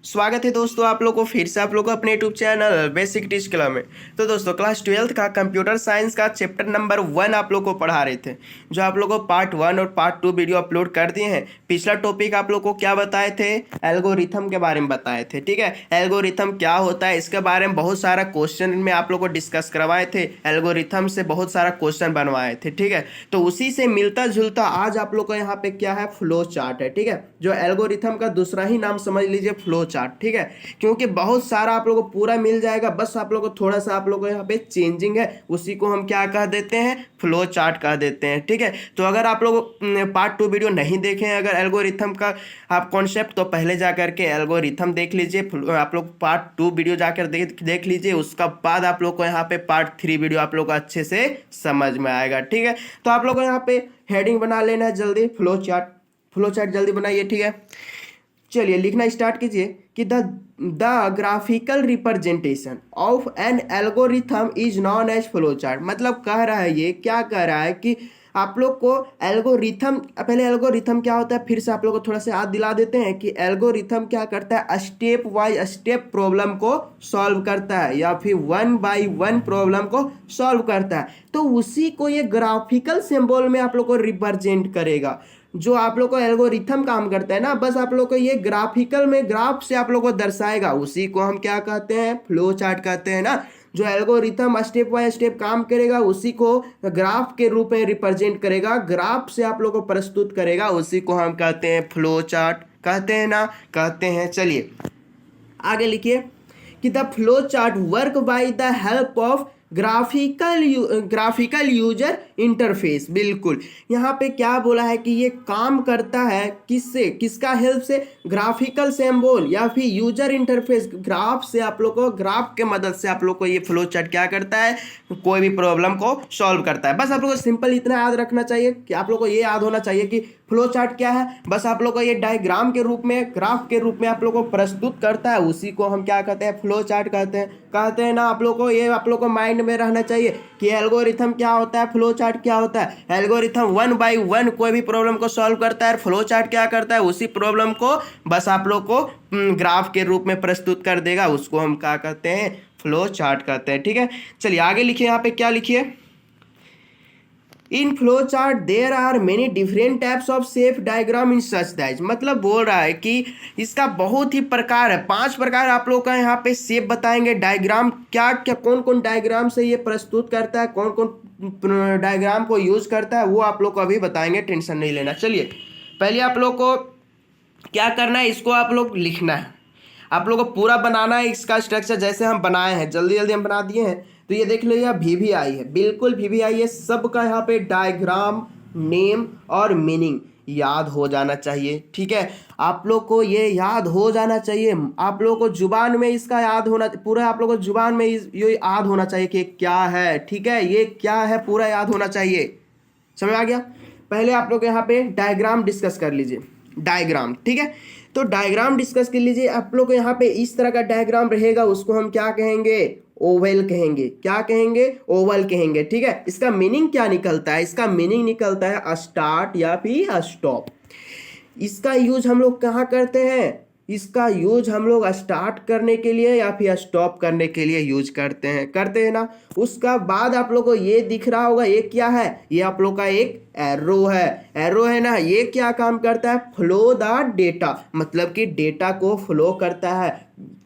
स्वागत है दोस्तों आप लोग को फिर से आप लोग को अपने YouTube channel basic teach club में। तो दोस्तों क्लास 12th का कंप्यूटर साइंस का चैप्टर नंबर 1 आप लोग को पढ़ा रहे थे, जो आप लोग को पार्ट 1 और पार्ट 2 वीडियो अपलोड कर दिए हैं। पिछला टॉपिक आप लोग को क्या बताए थे, एल्गोरिथम के बारे में बताए थे। ठीक है, एल्गोरिथम क्या होता है इसके बारे में बहुत सारा क्वेश्चन में आप लोग को डिस्कस करवाए थे। एल्गोरिथम से बहुत सारा क्वेश्चन बनवाए थे। ठीक है, तो उसी से मिलता जुलता आज आप लोग को यहाँ पे क्या है, फ्लो चार्ट है। ठीक है, जो एल्गोरिथम का दूसरा ही नाम समझ लीजिए फ्लो चार्ट। ठीक है, क्योंकि बहुत सारा आप लोगों को पूरा मिल जाएगा, बस आप लोगों को थोड़ा सा आप लोगों को यहाँ पे चेंजिंग है, उसी को हम क्या कह देते हैं, फ्लो चार्ट कह देते हैं। ठीक है, तो अगर आप लोग पार्ट 2 वीडियो नहीं देखे हैं अगर एल्गोरिथम का आप कॉन्सेप्ट, तो पहले जा करके एल्गोरिथम देख लीजिए। आप लोग पार्ट 2 वीडियो जाकर देख लीजिए, उसका बाद आप लोग को यहाँ पे पार्ट 3 वीडियो आप लोग को अच्छे से समझ में आएगा। ठीक है, तो आप लोग को यहाँ पे हेडिंग बना लेना है जल्दी, फ्लो चार्ट जल्दी बनाइए। ठीक है, चलिए लिखना स्टार्ट कीजिए कि the graphical representation of an algorithm is known as flow chart. मतलब कह रहा है, ये क्या कह रहा है कि आप लोग को एल्गोरिथम, पहले एल्गोरिथम क्या होता है फिर से आप लोग को थोड़ा सा याद दिला देते हैं कि एल्गोरिथम क्या करता है, स्टेप बाय स्टेप प्रॉब्लम को सॉल्व करता है या फिर 1 बाय 1 प्रॉब्लम को सॉल्व करता है। तो उसी को ये ग्राफिकल सिंबल में आप लोग को रिप्रेजेंट करेगा। जो आप लोग को एल्गोरिथम काम करता है ना, बस आप लोग को ये ग्राफिकल में ग्राफ से आप लोग को दर्शाएगा, उसी को हम क्या कहते हैं, फ्लो चार्ट कहते हैं ना। जो एल्गोरिथम स्टेप बाय स्टेप काम करेगा उसी को ग्राफ के रूप में रिप्रेजेंट करेगा, ग्राफ से आप लोग को प्रस्तुत करेगा, उसी को हम कहते हैं फ्लो चार्ट कहते हैं ना, कहते हैं। चलिए आगे लिखिए कि the flow chart work by the help of graphical user interface. बिल्कुल, यहाँ पे क्या बोला है कि ये काम करता है किससे, किसका हेल्प से, ग्राफिकल सिंबल या फिर यूजर इंटरफेस, ग्राफ से आप लोग को, ग्राफ के मदद से आप लोग को ये फ्लो चार्ट क्या करता है, कोई भी प्रॉब्लम को सॉल्व करता है। बस आप लोग को सिंपल इतना याद रखना चाहिए कि आप लोग को ये याद होना चाहिए कि फ्लो चार्ट क्या है। बस आप लोग को ये डायग्राम के रूप में, ग्राफ के रूप में आप लोग को प्रस्तुत करता है, उसी को हम क्या कहते हैं, फ्लो चार्ट कहते हैं ना। आप लोग को ये आप लोग को माइंड में रहना चाहिए कि एल्गोरिथम क्या होता है, फ्लो चार्ट क्या होता है। एल्गोरिथम 1 बाय 1 कोई भी प्रॉब्लम को सॉल्व करता है, फ्लो चार्ट क्या करता है, उसी प्रॉब्लम को बस आप लोग को ग्राफ के रूप में प्रस्तुत कर देगा, उसको हम क्या कहते हैं, फ्लो चार्ट कहते हैं। ठीक है, चलिए आगे लिखिए, यहाँ पे क्या लिखिए, in flow chart there are many different types of safe diagram in such that. मतलब बोल रहा है कि इसका बहुत ही प्रकार है, 5 प्रकार आप लोग का यहाँ पे सेफ बताएंगे। डायग्राम क्या क्या, कौन कौन डायग्राम से ये प्रस्तुत करता है, कौन कौन डायग्राम को यूज करता है, वो आप लोग को अभी बताएंगे, टेंशन नहीं लेना। चलिए पहले आप लोग को क्या करना है, इसको आप लोग लिखना है, आप लोग को पूरा बनाना है इसका स्ट्रक्चर जैसे हम बनाए हैं, जल्दी जल्दी हम बना दिए हैं। तो ये देख लीजिए VVI है, बिल्कुल VVI है, सबका यहाँ पे डायग्राम, नेम और मीनिंग याद हो जाना चाहिए। ठीक है, आप लोग को ये याद हो जाना चाहिए, आप लोग को जुबान में इसका याद होना, पूरा आप लोग को जुबान में ये याद होना चाहिए कि क्या है। ठीक है, ये क्या है पूरा याद होना चाहिए, समझ आ गया। पहले आप लोग यहाँ पे डायग्राम डिस्कस कर लीजिए, डायग्राम। ठीक है, तो डायग्राम डिस्कस कर लीजिए। आप लोग को यहाँ पे इस तरह का डायग्राम रहेगा, उसको हम क्या कहेंगे, ओवल कहेंगे। क्या कहेंगे, ओवल कहेंगे। ठीक है, इसका मीनिंग क्या निकलता है, इसका मीनिंग निकलता है स्टार्ट या फिर स्टॉप। इसका यूज हम लोग कहाँ करते हैं, इसका यूज हम लोग स्टार्ट करने के लिए या फिर स्टॉप करने के लिए यूज करते हैं ना। उसका बाद आप लोग को ये दिख रहा होगा, ये क्या है, ये आप लोग का एक एरो है ना। ये क्या काम करता है, फ्लो द डेटा, मतलब कि डेटा को फ्लो करता है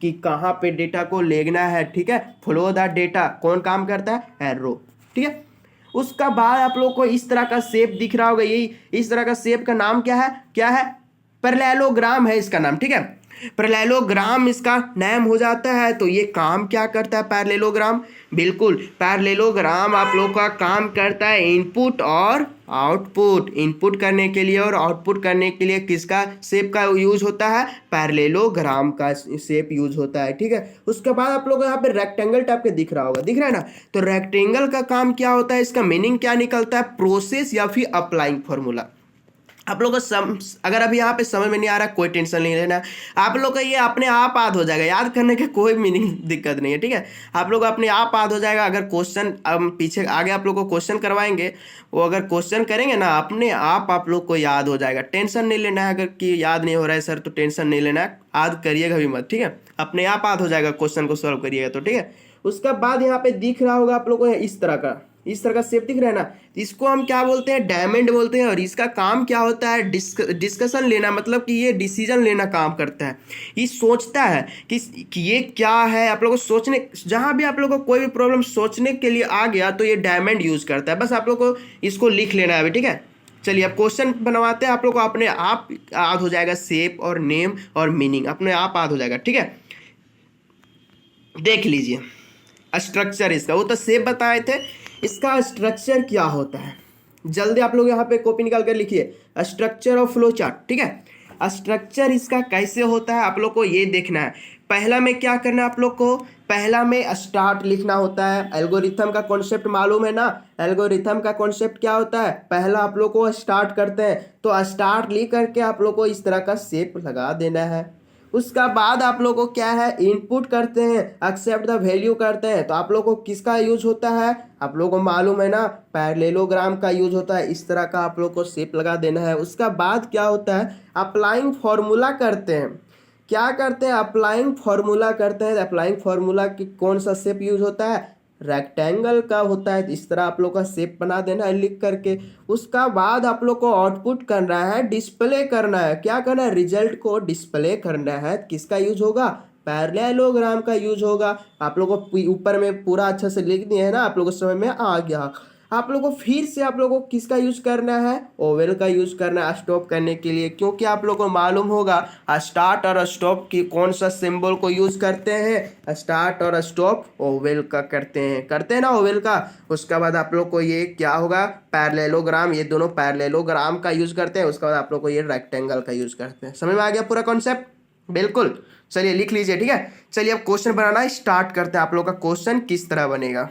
कि कहाँ पे डेटा को लेना है। ठीक है, फ्लो द डेटा कौन काम करता है, एरो। ठीक है, उसका बाद आप लोग को इस तरह का शेप दिख रहा होगा, यही इस तरह का शेप का नाम क्या है, पैरेललोग्राम है इसका नाम। ठीक है, पैरेललोग्राम इसका नाम हो जाता है। तो ये काम क्या करता है पैरेललोग्राम, बिल्कुल पैरेललोग्राम आप लोग का काम करता है इनपुट और आउटपुट, इनपुट करने के लिए और आउटपुट करने के लिए किसका शेप का यूज होता है, पैरेललोग्राम का शेप यूज होता है। ठीक है, उसके बाद आप लोग यहाँ पे रेक्टेंगल टाइप के दिख रहा होगा, दिख रहा है ना। तो रेक्टेंगल का काम क्या होता है, इसका मीनिंग क्या निकलता है, प्रोसेस या फिर अप्लाइंग फॉर्मूला। आप लोग को अगर अभी यहाँ पे समझ में नहीं आ रहा, कोई टेंशन नहीं लेना। आप लोग का ये अपने आप याद हो जाएगा, याद करने का कोई मीनिंग दिक्कत नहीं है, ठीक है। आप लोग अपने आप याद हो जाएगा। अगर क्वेश्चन हम पीछे आगे आप लोग को क्वेश्चन करवाएंगे, वो अगर क्वेश्चन करेंगे ना, अपने आप लोग को याद हो जाएगा। टेंशन नहीं लेना है, अगर कि याद नहीं हो रहा है सर तो टेंशन नहीं लेना है, याद करिएगा भी मत, ठीक है। अपने आप याद हो जाएगा, क्वेश्चन को सॉल्व करिएगा तो, ठीक है। उसका बाद यहाँ पे दिख रहा होगा आप लोग को इस तरह का शेप दिख रहा है ना, इसको हम क्या बोलते हैं, डायमंड बोलते हैं। और इसका काम क्या होता है, डिस्कशन लेना, मतलब कि ये डिसीजन लेना काम करता है। ये सोचता है कि ये क्या है, आप लोगों को सोचने, जहां भी आप लोगों को कोई भी प्रॉब्लम सोचने के लिए आ गया तो ये डायमंड यूज करता है। बस आप लोग को इसको लिख लेना है अभी, ठीक है। चलिए अब क्वेश्चन बनवाते हैं, आप लोग को अपने आप याद हो जाएगा, शेप और नेम और मीनिंग अपने आप याद हो जाएगा, ठीक है। देख लीजिए स्ट्रक्चर इसका, वो तो शेप बताए थे, इसका स्ट्रक्चर क्या होता है, जल्दी आप लोग यहाँ पे कॉपी निकाल कर लिखिए, स्ट्रक्चर ऑफ फ्लो चार्ट, ठीक है। स्ट्रक्चर इसका कैसे होता है आप लोग को ये देखना है। पहला में क्या करना है आप लोग को, पहला में स्टार्ट लिखना होता है। एल्गोरिथम का कॉन्सेप्ट मालूम है ना, एल्गोरिथम का कॉन्सेप्ट क्या होता है, पहला आप लोग को स्टार्ट करते हैं, तो स्टार्ट लिख करके आप लोग को इस तरह का शेप लगा देना है। उसका बाद आप लोग को क्या है, इनपुट करते हैं, एक्सेप्ट द वैल्यू करते हैं। तो आप लोग को किसका यूज होता है, आप लोग को मालूम है ना, पैरेललोग्राम का यूज होता है। इस तरह का आप लोग को शेप लगा देना है। उसका बाद क्या होता है, अप्लाइंग फॉर्मूला करते हैं। क्या करते हैं, अप्लाइंग फॉर्मूला करते हैं। अप्लाइंग फॉर्मूला की कौन सा शेप यूज होता है, रेक्टेंगल का होता है। इस तरह आप लोग का शेप बना देना है लिख करके। उसका बाद आप लोग को आउटपुट करना है, डिस्प्ले करना है। क्या करना है, रिजल्ट को डिस्प्ले करना है। किसका यूज होगा, पैरेललोग्राम का यूज होगा। आप लोग को ऊपर में पूरा अच्छा से लिख दिए है ना, आप लोग को समझ में आ गया। आप लोग को फिर से आप लोग को किसका यूज करना है, ओवल का यूज करना है स्टॉप करने के लिए। क्योंकि आप लोग को मालूम होगा स्टार्ट और स्टॉप की कौन सा सिंबल को यूज करते हैं, स्टार्ट और स्टॉप ओवल का करते हैं ना, ओवल का। उसके बाद आप लोग को ये क्या होगा, पैरेललोग्राम, ये दोनों पैरेललोग्राम का यूज करते हैं। उसके बाद आप लोग को ये रेक्टेंगल का यूज करते हैं। समझ में आ गया पूरा कॉन्सेप्ट, बिल्कुल। चलिए लिख लीजिए, ठीक है। चलिए अब क्वेश्चन बनाना स्टार्ट करते हैं। आप लोग का क्वेश्चन किस तरह बनेगा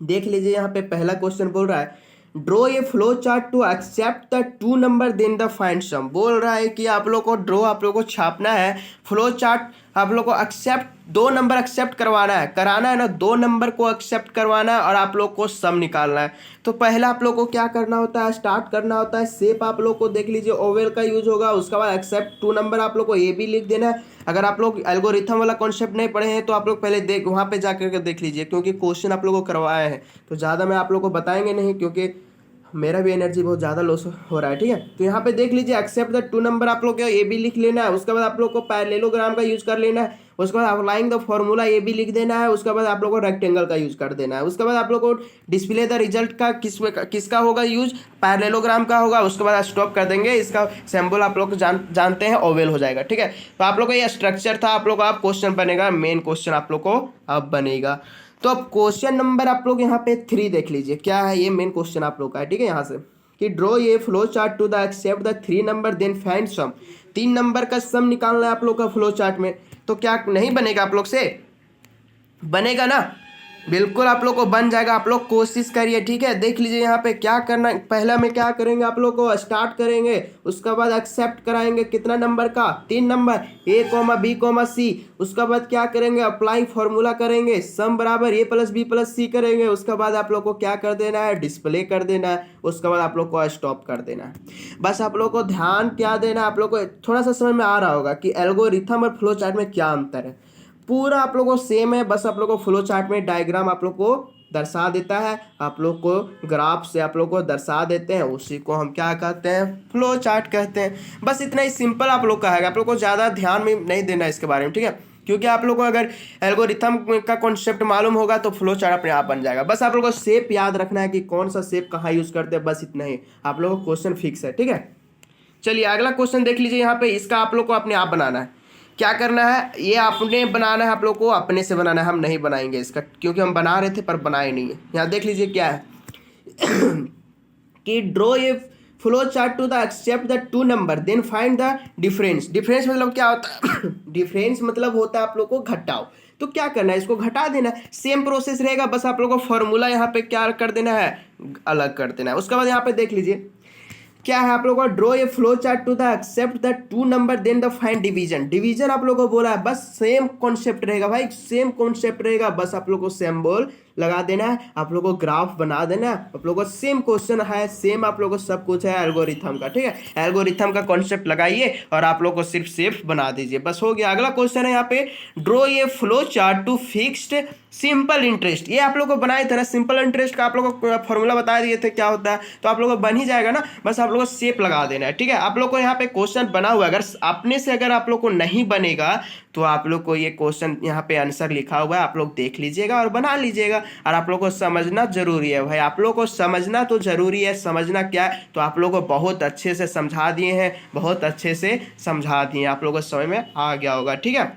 देख लीजिए। यहाँ पे पहला क्वेश्चन बोल रहा है, draw a flow chart to accept the 2 number then the find sum. बोल रहा है कि आप लोग को ड्रॉ, आप लोग को छापना है फ्लो चार्ट, आप लोग को एक्सेप्ट 2 नंबर एक्सेप्ट करवाना है, कराना है ना, 2 नंबर को एक्सेप्ट करवाना है और आप लोग को सम निकालना है। तो पहला आप लोग को क्या करना होता है, स्टार्ट करना होता है। शेप आप लोग को देख लीजिए ओवल का यूज होगा। उसके बाद एक्सेप्ट 2 नंबर आप लोग को ये भी लिख देना है। अगर आप लोग एल्गोरिथम वाला कॉन्सेप्ट नहीं पढ़े हैं तो आप लोग पहले वहाँ पे जा करके देख लीजिए, क्योंकि क्वेश्चन आप लोग को करवाए हैं। तो ज़्यादा मैं आप लोग को बताएंगे नहीं, क्योंकि मेरा भी एनर्जी बहुत ज़्यादा लॉस हो रहा है, ठीक है। तो यहाँ पे देख लीजिए एक्सेप्ट द 2 नंबर आप लोग को ये भी लिख लेना है। उसके बाद आप लोग को पैरेललोग्राम का यूज कर लेना है। उसके बाद अप्लाइंग द फॉर्मूला ये भी लिख देना है। उसके बाद आप लोग को रेक्टेंगल का यूज कर देना है। उसके बाद आप लोग को डिस्प्ले द रिजल्ट का किसका होगा यूज, पैरेललोग्राम का होगा। उसके बाद स्टॉप कर देंगे, इसका सिंबल आप लोग जानते हैं ओवल हो जाएगा, ठीक है। तो आप लोग का ये स्ट्रक्चर था। आप लोग का अब क्वेश्चन बनेगा, मेन क्वेश्चन आप लोग को अब बनेगा। तो अब क्वेश्चन नंबर आप लोग यहाँ पे 3 देख लीजिए, क्या है ये मेन क्वेश्चन आप लोग का है, ठीक है। यहाँ से कि ड्रॉ ये flow chart to the accept the 3 number then find sum. 3 number का सम निकालना है आप लोग का फ्लो चार्ट में। तो क्या नहीं बनेगा आप लोग से, बनेगा ना, बिल्कुल आप लोग को बन जाएगा। आप लोग कोशिश करिए, ठीक है। देख लीजिए यहाँ पे क्या करना, पहला में क्या करेंगे, आप लोग को स्टार्ट करेंगे। उसके बाद एक्सेप्ट कराएंगे कितना नंबर का, 3 नंबर, ए कॉमा बी कॉमा सी। उसके बाद क्या करेंगे, अप्लाई फॉर्मूला करेंगे, सम बराबर ए प्लस बी प्लस सी करेंगे। उसके बाद आप लोग को क्या कर देना है, डिस्प्ले कर देना है। उसके बाद आप लोग को स्टॉप कर देना है। बस आप लोग को ध्यान क्या देना है, आप लोग को थोड़ा सा समझ में आ रहा होगा कि एल्गोरिथम और फ्लो चार्ट में क्या अंतर है। पूरा आप लोगों को सेम है, बस आप लोग को फ्लो चार्ट में डायग्राम आप लोग को दर्शा देता है, आप लोग को ग्राफ से आप लोग को दर्शा देते हैं, उसी को हम क्या कहते हैं, फ्लो चार्ट कहते हैं। बस इतना ही सिंपल आप लोग का है, आप लोग को ज़्यादा ध्यान में नहीं देना इसके बारे में, ठीक है। क्योंकि आप लोग को अगर एल्गोरिथम का कॉन्सेप्ट मालूम होगा तो फ्लो चार्ट अपने आप बन जाएगा। बस आप लोग को शेप याद रखना है कि कौन सा शेप कहाँ यूज करते हैं, बस इतना ही आप लोग को क्वेश्चन फिक्स है, ठीक है। चलिए अगला क्वेश्चन देख लीजिए। यहाँ पे इसका आप लोग को अपने आप बनाना है। क्या करना है, ये अपने बनाना है, आप लोग को अपने से बनाना है, हम नहीं बनाएंगे इसका, क्योंकि हम बना रहे थे पर बनाए नहीं है। यहाँ देख लीजिए क्या है कि draw a flow chart to the accept the 2 number then find the difference. Difference मतलब क्या होता है डिफरेंस मतलब होता है आप लोग को घटाओ। तो क्या करना है, इसको घटा देना है। सेम प्रोसेस रहेगा, बस आप लोग को फॉर्मूला यहाँ पे क्या कर देना है, अलग कर देना है। उसके बाद यहाँ पे देख लीजिए क्या है आप लोगों को, draw a flow chart to the accept the 2 number then the find division. Division आप लोगों को बोला है, बस सेम कॉन्सेप्ट रहेगा भाई, सेम कॉन्सेप्ट रहेगा, बस आप लोग को सिंबल लगा देना है, आप लोगों को ग्राफ बना देना है, आप लोगों को सेम क्वेश्चन है, सेम आप लोगों को सब कुछ है एल्गोरिथम का, ठीक है। एल्गोरिथम का कॉन्सेप्ट लगाइए और आप लोग को सिर्फ सेफ बना दीजिए, बस हो गया। अगला क्वेश्चन है यहाँ पे, draw a flow chart to fixed simple interest. ये आप लोग को बनाए थे ना, सिंपल इंटरेस्ट का आप लोग को फॉर्मूला बता दिए थे क्या होता है, तो आप लोग को बन ही जाएगा ना, बस आप लोग को शेप लगा देना है, ठीक है। आप लोग को यहाँ पे क्वेश्चन बना हुआ है, अगर अपने से अगर आप लोग को नहीं बनेगा तो आप लोग को ये क्वेश्चन यहाँ पे आंसर लिखा हुआ है, आप लोग देख लीजिएगा और बना लीजिएगा। और आप लोग को समझना जरूरी है भाई, आप लोग को समझना तो जरूरी है। समझना क्या है, तो आप लोग को बहुत अच्छे से समझा दिए हैं, बहुत अच्छे से समझा दिए, आप लोग को समझ में आ गया होगा, ठीक है।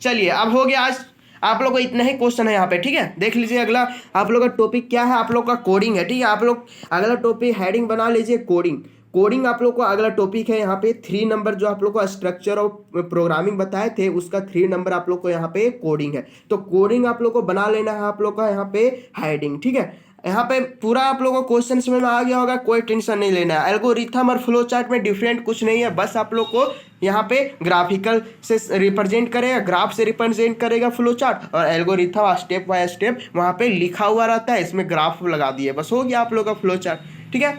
चलिए अब हो गया, आज आप लोग को इतना ही क्वेश्चन है यहाँ पे, ठीक है। देख लीजिए अगला आप लोग का टॉपिक क्या है, आप लोग का कोडिंग है, ठीक है। आप लोग अगला टॉपिक हेडिंग बना लीजिए कोडिंग। कोडिंग आप लोग को अगला टॉपिक है यहाँ पे 3 नंबर, जो आप लोग को स्ट्रक्चर ऑफ प्रोग्रामिंग बताए थे उसका 3 नंबर आप लोग को यहाँ पे कोडिंग है। तो कोडिंग आप लोग को बना लेना है, आप लोग का यहाँ पे हेडिंग, ठीक है। यहाँ पे पूरा आप लोगों को क्वेश्चन समझ में आ गया होगा, कोई टेंशन नहीं लेना है। एल्गोरिथम और फ्लो चार्ट में डिफरेंट कुछ नहीं है, बस आप लोग को यहाँ पे ग्राफिकल से रिप्रेजेंट करेगा, ग्राफ से रिप्रेजेंट करेगा फ्लो चार्ट, और एल्गोरिथम स्टेप बाय स्टेप वहाँ पे लिखा हुआ रहता है, इसमें ग्राफ लगा दिए, बस हो गया आप लोग का फ्लो चार्ट, ठीक है।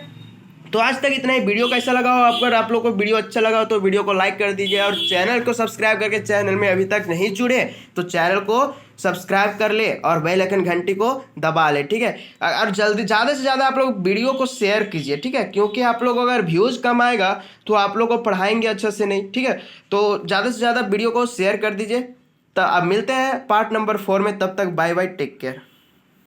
तो आज तक इतना ही। वीडियो कैसा लगा हो, अगर आप लोग को वीडियो अच्छा लगा हो तो वीडियो को लाइक कर दीजिए, और चैनल को सब्सक्राइब करके, चैनल में अभी तक नहीं जुड़े तो चैनल को सब्सक्राइब कर ले और बेल आइकन घंटी को दबा ले, ठीक है। और जल्दी ज़्यादा से ज़्यादा आप लोग वीडियो को शेयर कीजिए, ठीक है, क्योंकि आप लोग अगर व्यूज़ कम आएगा तो आप लोग को पढ़ाएंगे अच्छे से नहीं, ठीक है। तो ज़्यादा से ज़्यादा वीडियो को शेयर कर दीजिए। तो अब मिलते हैं पार्ट नंबर 4 में, तब तक बाय बाय, टेक केयर।